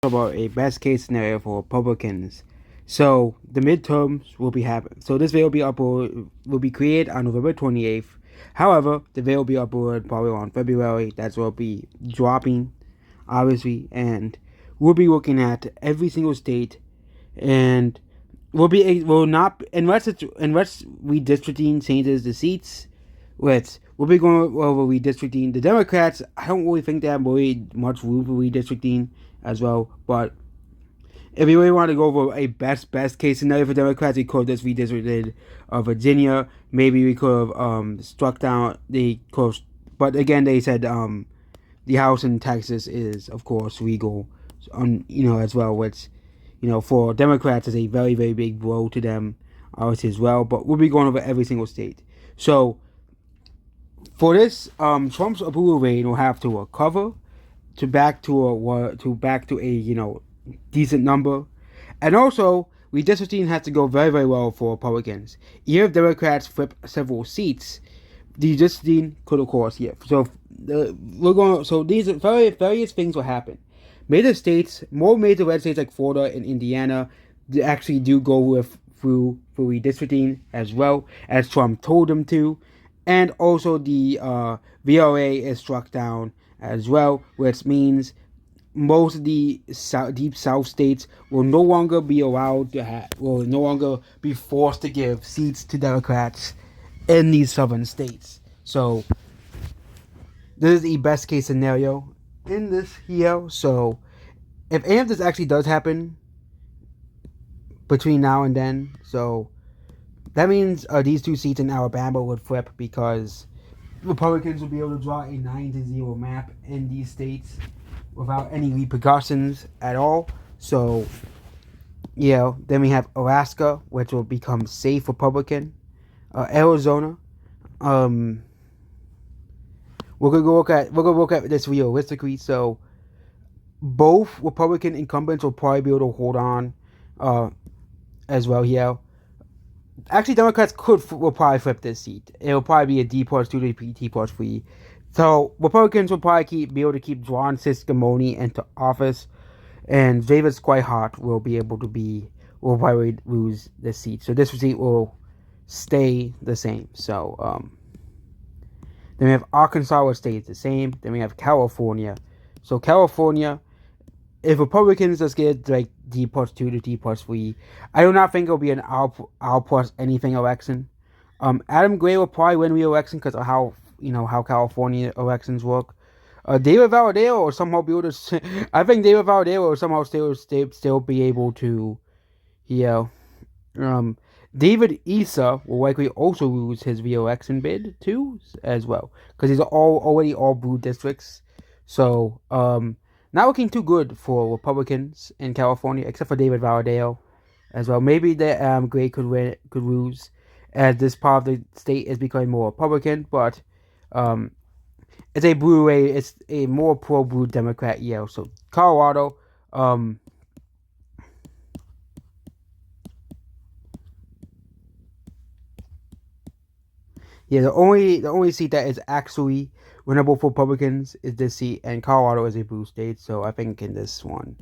about a best case scenario for Republicans. So the midterms will be happening. So this video will be created on November 28th. However, the video will be uploaded probably on February. That's what will be dropping, obviously, and we'll be looking at every single state, and will not unless redistricting changes the seats. We'll be going over redistricting. The Democrats, I don't really think they have really much room for redistricting as well. But if you really want to go over a best case scenario for Democrats, we could have just redistricted Virginia. Maybe we could have struck down the coast. But again, they said the House in Texas is of course legal, as well, which for Democrats is a very big blow to them, obviously as well. But we'll be going over every single state. So for this, Trump's approval rating will have to recover back to a decent number, and also redistricting has to go very well for Republicans. Even if Democrats flip several seats, the redistricting could of course So these various things will happen. More major red states like Florida and Indiana, they actually do go through redistricting as well as Trump told them to, and also the VRA is struck down as well, which means most of the deep South states will no longer be will no longer be forced to give seats to Democrats in these southern states. So this is the best case scenario in this here. So if any of this actually does happen between now and then, so that means these two seats in Alabama would flip because Republicans will be able to draw a 9-0 map in these states without any repercussions at all. So, then we have Alaska, which will become safe Republican. Arizona. We're gonna look at this realistically. So, both Republican incumbents will probably be able to hold on, as well here. Actually, Democrats will probably flip this seat. It will probably be a D+2 to D+3. So Republicans will probably be able to keep Ron Siscomoni into office, and David Swihart will probably lose this seat. So this seat will stay the same. So then we have Arkansas, which stays the same. Then we have California. So California, if Republicans just get like D+2 to D+3, I do not think it'll be an R plus anything election. Adam Gray will probably win re-election because of how California elections work. David Valadero will somehow be able to. I think David Valadero will somehow still be able to. David Issa will likely also lose his re-election bid too, as well, because he's already all blue districts. So not looking too good for Republicans in California, except for David Valadero as well. Maybe the Gray could lose, as this part of the state is becoming more Republican, but it's a more pro-blue Democrat year. So Colorado, the only seat that is actually winnable for Republicans is this seat, and Colorado is a blue state. So I think in this one,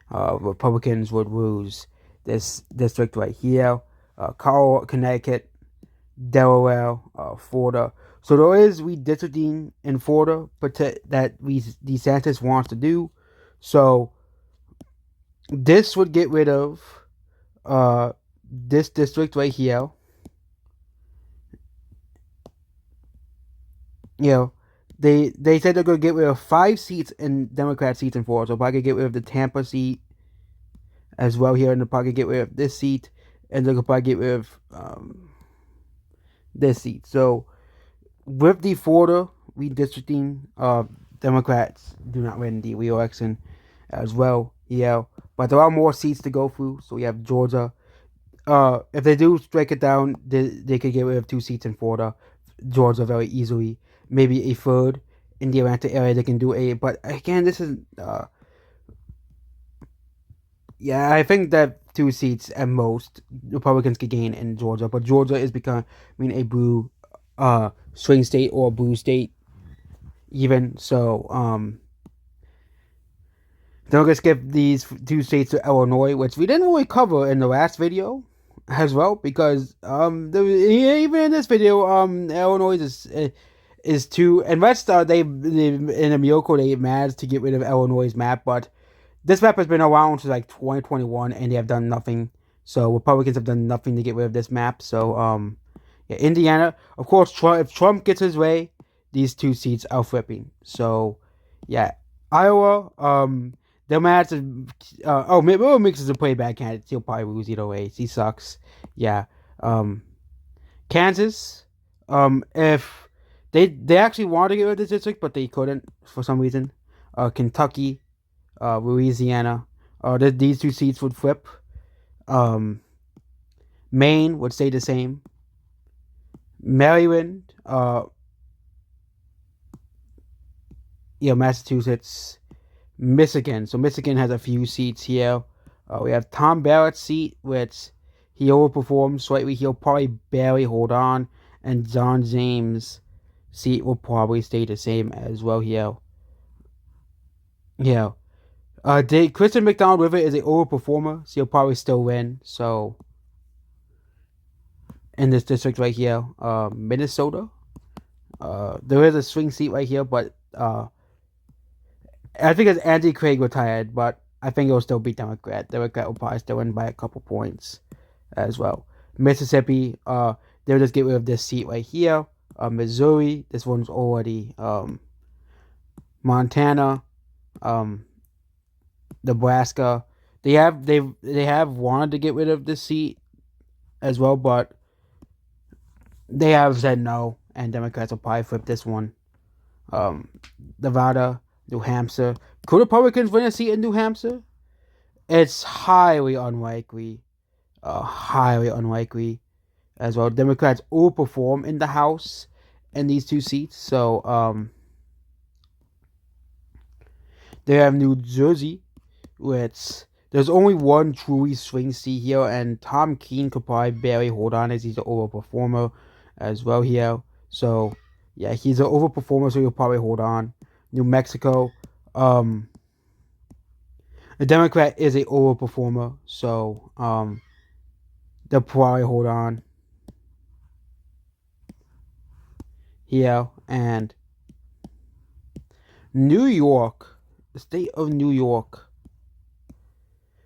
Republicans would lose this district right here. Colorado, Connecticut, Delaware, Florida. So there is redistricting in Florida, that DeSantis wants to do. So this would get rid of this district right here. They said they're going to get rid of 5 seats in Democrat seats in Florida. So probably get rid of the Tampa seat as well here, and they'll probably get rid of this seat, and they'll probably get rid of this seat. So with the Florida redistricting, Democrats do not win the re-election as well. But there are more seats to go through. So we have Georgia. If they do strike it down, they could get rid of 2 seats in Florida, Georgia, very easily. Maybe a third in the Atlanta area. They can do but again, this is I think that 2 seats at most Republicans could gain in Georgia, but Georgia is becoming a blue swing state or blue state even. So Then we're gonna skip these two states to Illinois, which we didn't really cover in the last video as well, because even in this video, Illinois is too, and Red Star, they in a miracle they managed to get rid of Illinois' map, but this map has been around since like 2021 and they have done nothing. So Republicans have done nothing to get rid of this map. So yeah, Indiana, of course, if Trump gets his way, these two seats are flipping. So yeah, Iowa, they'll manage to. Will Mix is a pretty bad candidate. He'll probably lose either way. He sucks. Yeah. Kansas, if they actually wanted to get rid of this district, but they couldn't for some reason. Kentucky, Louisiana, these two seats would flip. Maine would stay the same. Maryland, Massachusetts, Michigan. So Michigan has a few seats here. We have Tom Barrett's seat, which he overperformed slightly. He'll probably barely hold on. And John James' seat will probably stay the same as well here. Yeah. Kristen McDonald-River is an overperformer, so he'll probably still win. So, in this district right here, Minnesota, there is a swing seat right here, but I think it's Andy Craig retired, but I think it'll still be Democrat. Democrat will probably still win by a couple points as well. Mississippi, they'll just get rid of this seat right here. Missouri, this one's already Montana, Nebraska. They have wanted to get rid of this seat as well, but they have said no, and Democrats will probably flip this one. Nevada, New Hampshire. Could Republicans win a seat in New Hampshire? It's highly unlikely. Highly unlikely as well. Democrats overperform in the House in these two seats. So, they have New Jersey, which there's only one truly swing seat here, and Tom Keene could probably barely hold on as he's an overperformer as well here. So, yeah, he's an overperformer, so he'll probably hold on. New Mexico, the Democrat is a overperformer, so they'll probably hold on here. And New York, the state of New York.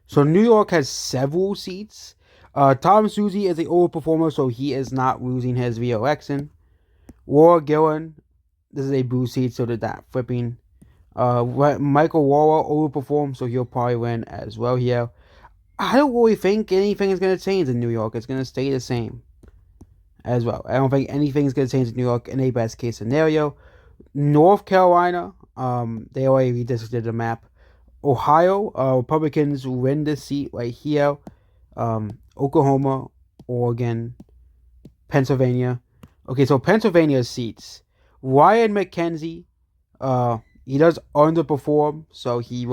So New York has several seats. Tom Suozzi is a overperformer, so he is not losing his re-election. Laura Gillen, this is a blue seat, so they're not flipping. Michael Waller overperformed, so he'll probably win as well here. I don't really think anything is going to change in New York. It's going to stay the same as well. I don't think anything is going to change in New York in a best case scenario. North Carolina, they already redistricted the map. Ohio, Republicans win this seat right here. Oklahoma, Oregon, Pennsylvania. Okay, so Pennsylvania seats. Ryan McKenzie, he does underperform, so he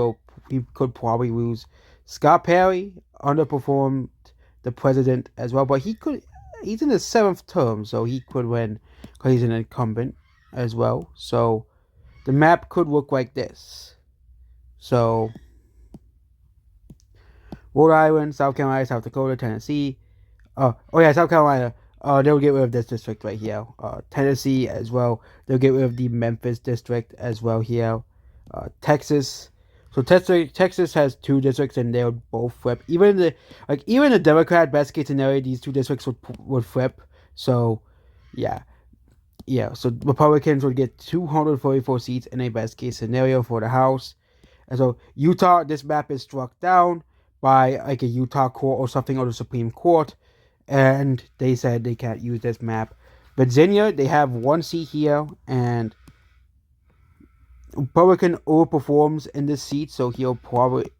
could probably lose. Scott Perry underperformed the president as well, but he's in his 7th term, so he could win because he's an incumbent as well. So the map could look like this. So Rhode Island, South Carolina, South Dakota, Tennessee. South Carolina. They'll get rid of this district right here. Tennessee as well. They'll get rid of the Memphis district as well here. Texas. So Texas has 2 districts and they'll both flip. Even the Democrat best case scenario, these 2 districts would flip. So yeah. So Republicans would get 244 seats in a best case scenario for the House. And so Utah, this map is struck down by like a Utah court or something, or the Supreme Court, and they said they can't use this map. Virginia, they have 1 seat here, and Republican overperforms in this seat, so he'll probably...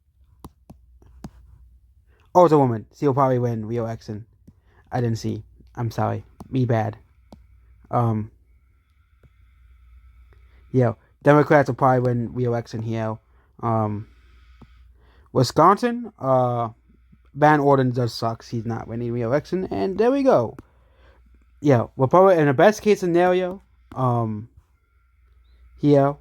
Oh, it's a woman. So he'll probably win re-election. I didn't see. I'm sorry. Me bad. Democrats will probably win re-election here. Wisconsin, Van Orden just sucks. He's not winning re-election, and there we go. Republican in the best case scenario, here,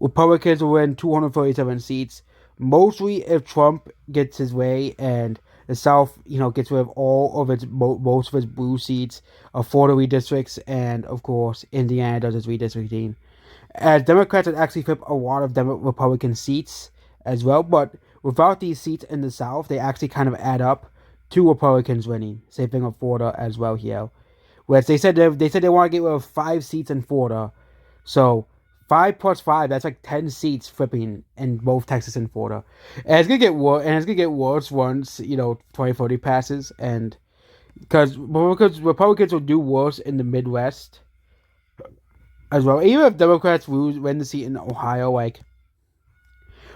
Republicans will win 237 seats, mostly if Trump gets his way and the South, gets rid of all of its most of its blue seats, Florida redistricts, and of course Indiana does its redistricting. As Democrats would actually flip a lot of Republican seats as well, but without these seats in the South, they actually kind of add up to Republicans winning. Same thing with Florida as well here. Whereas they said they want to get rid of 5 seats in Florida, so 5 plus 5, that's like 10 seats flipping in both Texas and Florida. And it's gonna get worse. And it's gonna get worse once 2040 passes, and because Republicans will do worse in the Midwest as well. Even if Democrats win the seat in Ohio,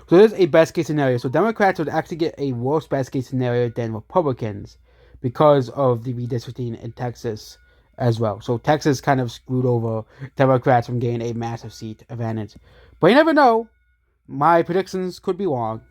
so there's a best case scenario. So Democrats would actually get a worse best case scenario than Republicans because of the redistricting in Texas as well. So Texas kind of screwed over Democrats from getting a massive seat advantage. But you never know. My predictions could be wrong.